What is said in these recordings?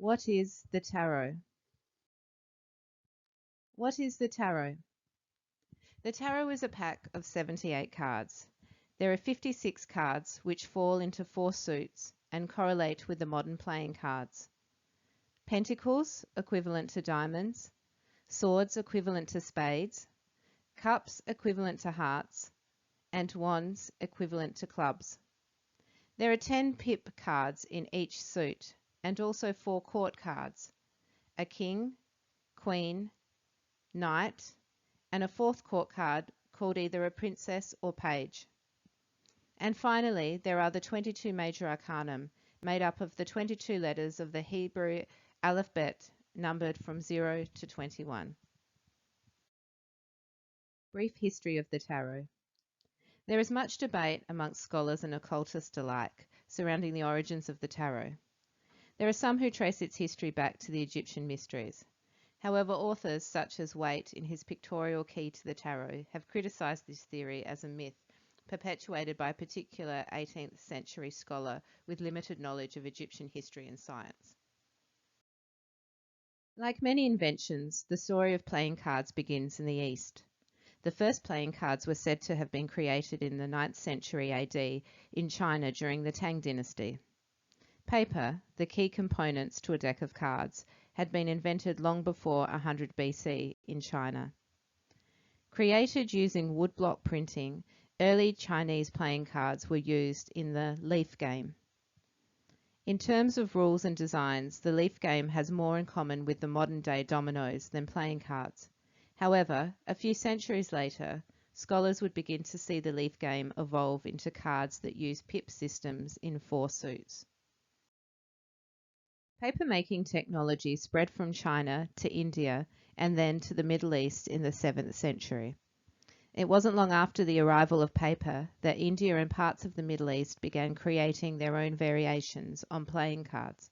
What is the tarot? What is the tarot? The tarot is a pack of 78 cards. There are 56 cards which fall into 4 suits and correlate with the modern playing cards. Pentacles, equivalent to diamonds, swords equivalent to spades, cups equivalent to hearts, and wands equivalent to clubs. There are 10 pip cards in each suit and also 4 court cards, a king, queen, knight, and a 4th court card called either a princess or page. And finally, there are the 22 major arcanum, made up of the 22 letters of the Hebrew alphabet, numbered from 0 to 21. Brief history of the tarot. There is much debate amongst scholars and occultists alike surrounding the origins of the tarot. There are some who trace its history back to the Egyptian mysteries. However, authors such as Waite in his pictorial Key to the Tarot have criticised this theory as a myth perpetuated by a particular 18th century scholar with limited knowledge of Egyptian history and science. Like many inventions, the story of playing cards begins in the East. The first playing cards were said to have been created in the 9th century AD in China during the Tang dynasty. Paper, the key components to a deck of cards, had been invented long before 100 BC in China. Created using woodblock printing, early Chinese playing cards were used in the leaf game. In terms of rules and designs, the leaf game has more in common with the modern-day dominoes than playing cards. However, a few centuries later, scholars would begin to see the leaf game evolve into cards that use pip systems in 4 suits. Paper-making technology spread from China to India and then to the Middle East in the 7th century. It wasn't long after the arrival of paper that India and parts of the Middle East began creating their own variations on playing cards.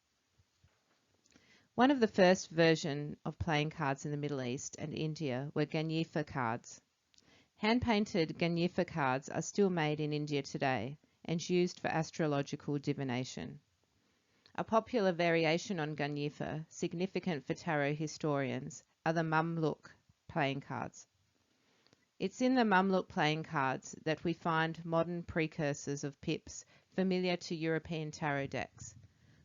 One of the first versions of playing cards in the Middle East and India were Ganyifa cards. Hand-painted Ganyifa cards are still made in India today and used for astrological divination. A popular variation on Ganyifa, significant for tarot historians, are the Mamluk playing cards. It's in the Mamluk playing cards that we find modern precursors of pips familiar to European tarot decks: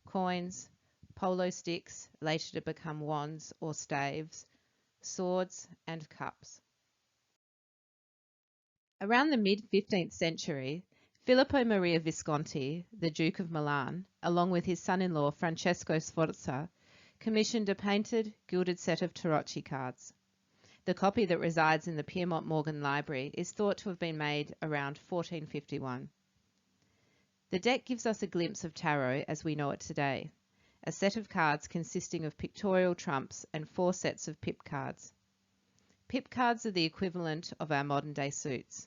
coins, polo sticks, later to become wands or staves, swords, and cups. Around the mid-15th century, Filippo Maria Visconti, the Duke of Milan, along with his son-in-law Francesco Sforza, commissioned a painted, gilded set of tarocchi cards. The copy that resides in the Piermont Morgan Library is thought to have been made around 1451. The deck gives us a glimpse of tarot as we know it today, a set of cards consisting of pictorial trumps and 4 sets of pip cards. Pip cards are the equivalent of our modern-day suits.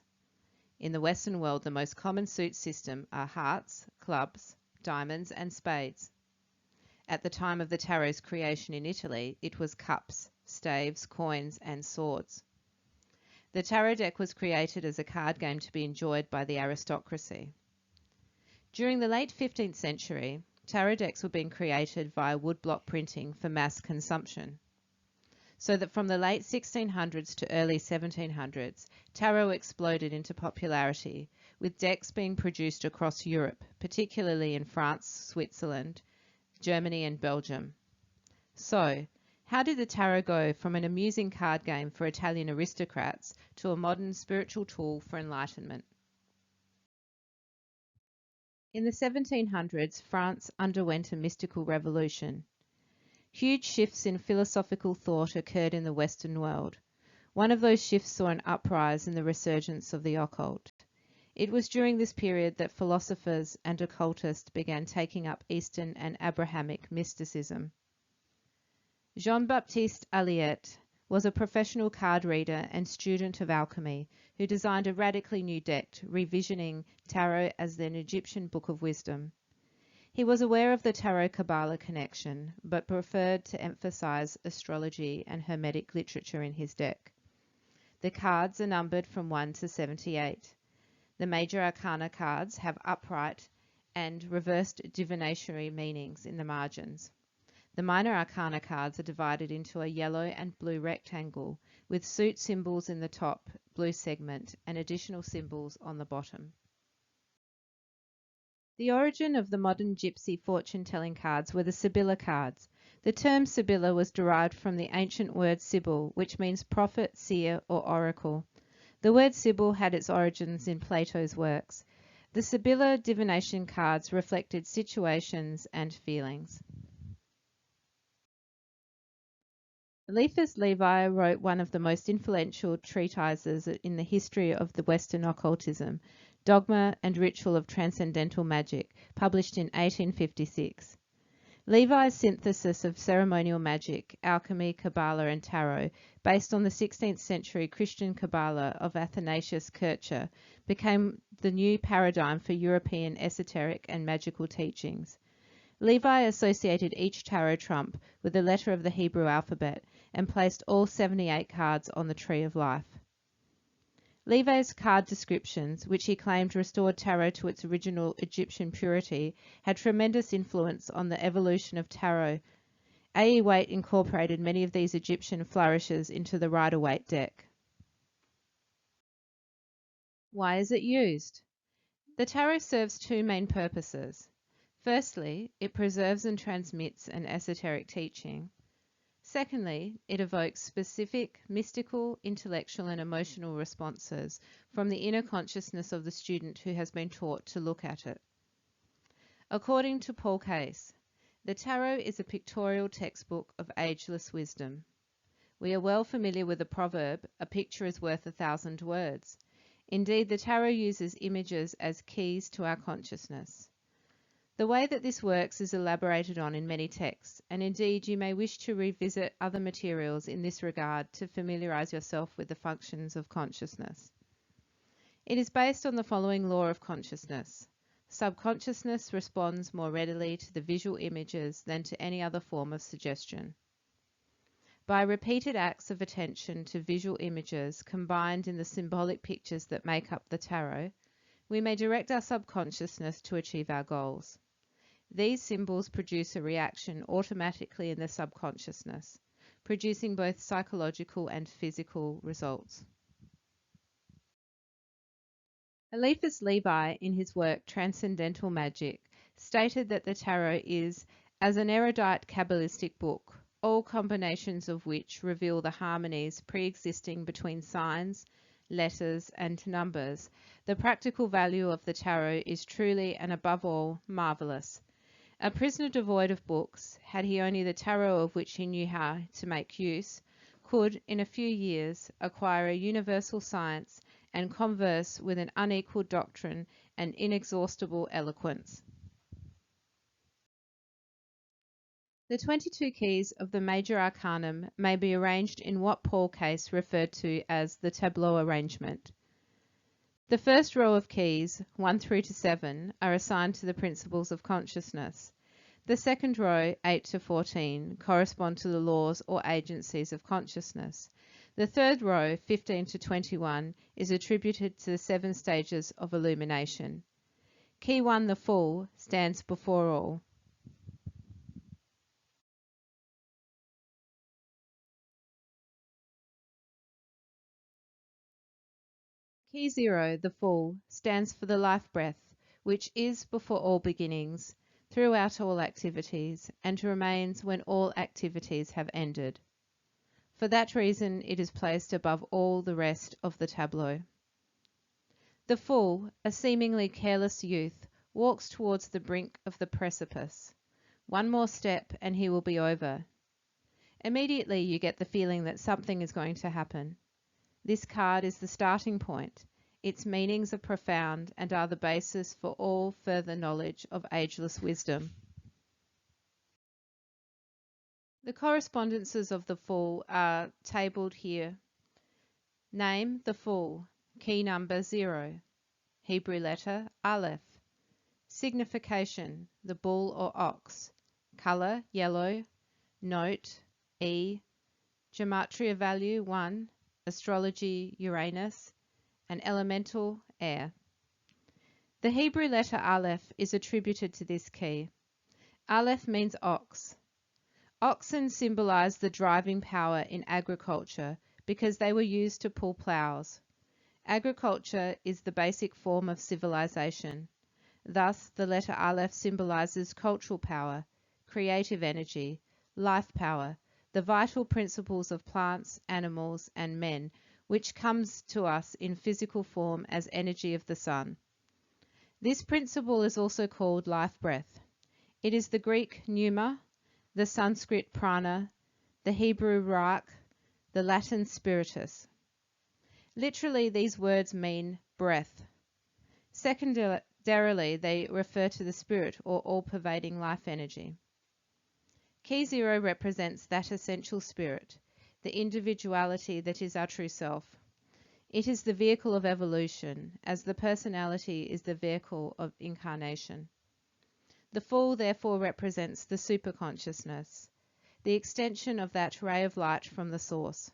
In the Western world, the most common suit system are hearts, clubs, diamonds, and spades. At the time of the tarot's creation in Italy, it was cups, staves, coins, and swords. The tarot deck was created as a card game to be enjoyed by the aristocracy. During the late 15th century, tarot decks were being created via woodblock printing for mass consumption. So that from the late 1600s to early 1700s, tarot exploded into popularity, with decks being produced across Europe, particularly in France, Switzerland, Germany, and Belgium. So, how did the tarot go from an amusing card game for Italian aristocrats to a modern spiritual tool for enlightenment? In the 1700s, France underwent a mystical revolution. Huge shifts in philosophical thought occurred in the Western world. One of those shifts saw an uprise in the resurgence of the occult. It was during this period that philosophers and occultists began taking up Eastern and Abrahamic mysticism. Jean-Baptiste Alliette was a professional card reader and student of alchemy who designed a radically new deck, revisioning tarot as an Egyptian book of wisdom. He was aware of the Tarot-Kabbalah connection, but preferred to emphasize astrology and Hermetic literature in his deck. The cards are numbered from 1 to 78. The major arcana cards have upright and reversed divinatory meanings in the margins. The minor arcana cards are divided into a yellow and blue rectangle, with suit symbols in the top blue segment and additional symbols on the bottom. The origin of the modern gypsy fortune-telling cards were the Sibylla cards. The term Sibylla was derived from the ancient word Sibyl, which means prophet, seer, or oracle. The word Sibyl had its origins in Plato's works. The Sibylla divination cards reflected situations and feelings. Eliphas Levi wrote one of the most influential treatises in the history of the Western occultism, Dogma and Ritual of Transcendental Magic, published in 1856. Levi's synthesis of ceremonial magic, alchemy, Kabbalah, and tarot, based on the 16th century Christian Kabbalah of Athanasius Kircher, became the new paradigm for European esoteric and magical teachings. Levi associated each tarot trump with a letter of the Hebrew alphabet and placed all 78 cards on the Tree of Life. Levi's card descriptions, which he claimed restored tarot to its original Egyptian purity, had tremendous influence on the evolution of tarot. A. E. Waite incorporated many of these Egyptian flourishes into the Rider-Waite deck. Why is it used? The tarot serves two main purposes. Firstly, it preserves and transmits an esoteric teaching. Secondly, it evokes specific mystical, intellectual, and emotional responses from the inner consciousness of the student who has been taught to look at it. According to Paul Case, the tarot is a pictorial textbook of ageless wisdom. We are well familiar with the proverb, "A picture is worth 1,000 words." Indeed, the tarot uses images as keys to our consciousness. The way that this works is elaborated on in many texts, and indeed you may wish to revisit other materials in this regard to familiarize yourself with the functions of consciousness. It is based on the following law of consciousness. Subconsciousness responds more readily to the visual images than to any other form of suggestion. By repeated acts of attention to visual images combined in the symbolic pictures that make up the tarot, we may direct our subconsciousness to achieve our goals. These symbols produce a reaction automatically in the subconsciousness, producing both psychological and physical results. Eliphas Levi, in his work Transcendental Magic, stated that the tarot is, as an erudite Kabbalistic book, all combinations of which reveal the harmonies pre-existing between signs, letters, and numbers. The practical value of the tarot is truly and above all marvelous. A prisoner devoid of books, had he only the tarot of which he knew how to make use, could, in a few years, acquire a universal science and converse with an unequalled doctrine and inexhaustible eloquence. The 22 keys of the Major Arcanum may be arranged in what Paul Case referred to as the tableau arrangement. The first row of keys, 1 through to 7, are assigned to the principles of consciousness. The second row, 8 to 14, correspond to the laws or agencies of consciousness. The third row, 15 to 21, is attributed to the 7 stages of illumination. Key 1, the Fool, stands before all. Key 0, the Fool, stands for the life breath, which is before all beginnings, throughout all activities, and remains when all activities have ended. For that reason, it is placed above all the rest of the tableau. The Fool, a seemingly careless youth, walks towards the brink of the precipice. One more step and he will be over. Immediately you get the feeling that something is going to happen. This card is the starting point. Its meanings are profound and are the basis for all further knowledge of ageless wisdom. The correspondences of the Fool are tabled here. Name, the Fool. Key number 0. Hebrew letter, Aleph. Signification, the bull or ox. Color, yellow. Note, E. Gematria value, 1. Astrology, Uranus. And elemental, air. The Hebrew letter Aleph is attributed to this key. Aleph means ox. Oxen symbolize the driving power in agriculture because they were used to pull plows. Agriculture is the basic form of civilization. Thus, the letter Aleph symbolizes cultural power, creative energy, life power, the vital principles of plants, animals, and men, which comes to us in physical form as energy of the sun. This principle is also called life breath. It is the Greek pneuma, the Sanskrit prana, the Hebrew ruach, the Latin spiritus. Literally, these words mean breath. Secondarily, they refer to the spirit or all-pervading life energy. Key 0 represents that essential spirit, the individuality that is our true self. It is the vehicle of evolution, as the personality is the vehicle of incarnation. The full therefore represents the superconsciousness, the extension of that ray of light from the source.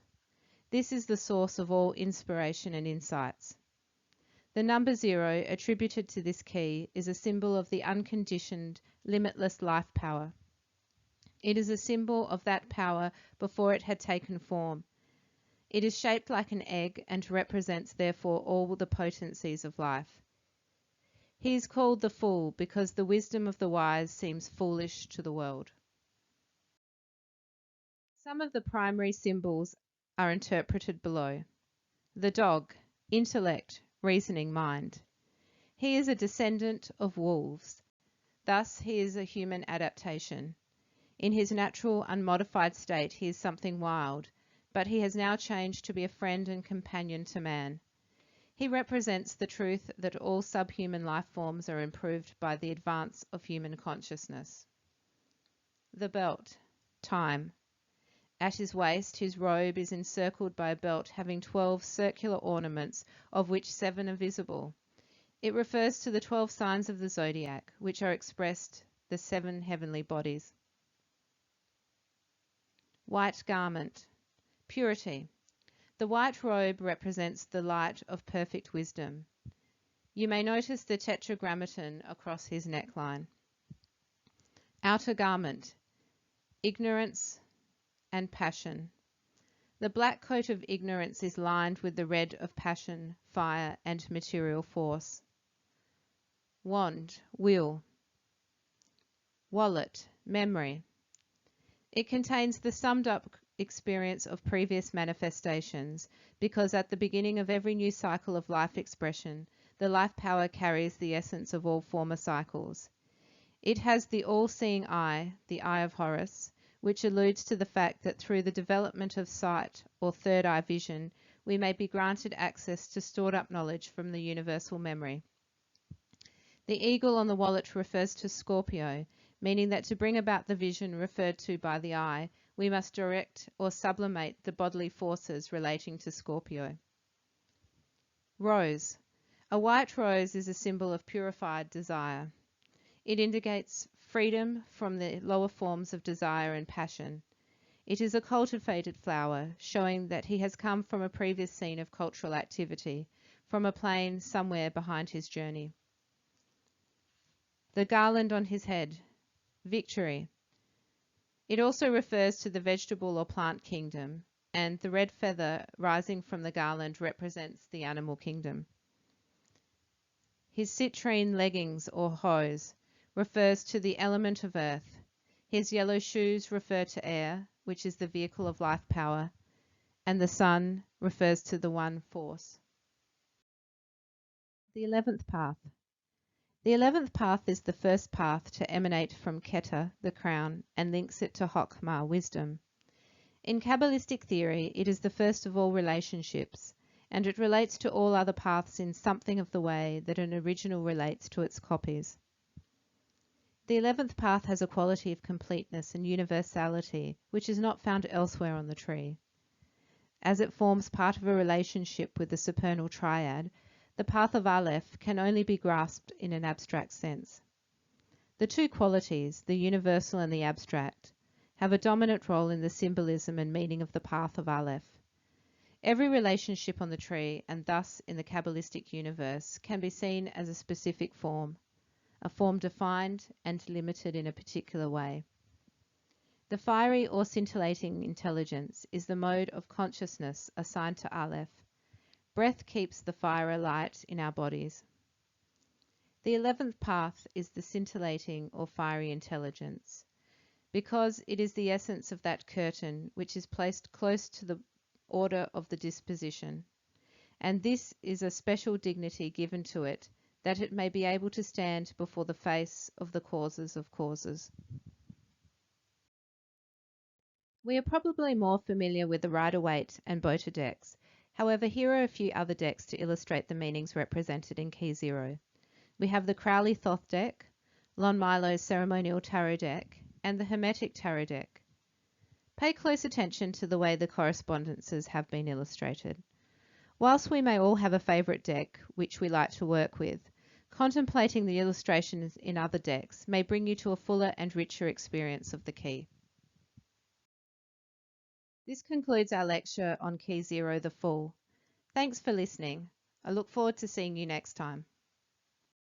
This is the source of all inspiration and insights. The number 0, attributed to this key, is a symbol of the unconditioned, limitless life power. It is a symbol of that power before it had taken form. It is shaped like an egg and represents therefore all the potencies of life. He is called the fool because the wisdom of the wise seems foolish to the world. Some of the primary symbols are interpreted below. The dog, intellect, reasoning mind. He is a descendant of wolves. Thus he is a human adaptation. In his natural, unmodified state he is something wild, but he has now changed to be a friend and companion to man. He represents the truth that all subhuman life forms are improved by the advance of human consciousness. The belt, time. At his waist, his robe is encircled by a belt having 12 circular ornaments, of which 7 are visible. It refers to the 12 signs of the zodiac, which are expressed the 7 heavenly bodies. White garment, purity. The white robe represents the light of perfect wisdom. You may notice the tetragrammaton across his neckline. Outer garment, ignorance and passion. The black coat of ignorance is lined with the red of passion, fire, and material force. Wand, wheel. Wallet, memory. It contains the summed up experience of previous manifestations, because at the beginning of every new cycle of life expression, the life power carries the essence of all former cycles. It has the all-seeing eye, the eye of Horus, which alludes to the fact that through the development of sight or third eye vision, we may be granted access to stored up knowledge from the universal memory. The eagle on the wallet refers to Scorpio, meaning that to bring about the vision referred to by the eye, we must direct or sublimate the bodily forces relating to Scorpio. Rose. A white rose is a symbol of purified desire. It indicates freedom from the lower forms of desire and passion. It is a cultivated flower, showing that he has come from a previous scene of cultural activity, from a plain somewhere behind his journey. The garland on his head, victory. It also refers to the vegetable or plant kingdom, and the red feather rising from the garland represents the animal kingdom. His citrine leggings or hose refers to the element of earth. His yellow shoes refer to air, which is the vehicle of life power, and the sun refers to the one force. The 11th path. The 11th path is the first path to emanate from Keter, the crown, and links it to Chokmah, wisdom. In Kabbalistic theory, it is the first of all relationships, and it relates to all other paths in something of the way that an original relates to its copies. The 11th path has a quality of completeness and universality which is not found elsewhere on the tree. As it forms part of a relationship with the supernal triad, the path of Aleph can only be grasped in an abstract sense. The two qualities, the universal and the abstract, have a dominant role in the symbolism and meaning of the path of Aleph. Every relationship on the tree, and thus in the Kabbalistic universe, can be seen as a specific form, a form defined and limited in a particular way. The fiery or scintillating intelligence is the mode of consciousness assigned to Aleph. Breath keeps the fire alight in our bodies. The 11th path is the scintillating or fiery intelligence, because it is the essence of that curtain which is placed close to the order of the disposition, and this is a special dignity given to it, that it may be able to stand before the face of the causes of causes. We are probably more familiar with the Rider-Waite and Bota decks. However, here are a few other decks to illustrate the meanings represented in Key Zero. We have the Crowley-Thoth deck, Lon Milo's Ceremonial Tarot deck, and the Hermetic Tarot deck. Pay close attention to the way the correspondences have been illustrated. Whilst we may all have a favourite deck which we like to work with, contemplating the illustrations in other decks may bring you to a fuller and richer experience of the key. This concludes our lecture on Key Zero, the Fool. Thanks for listening. I look forward to seeing you next time.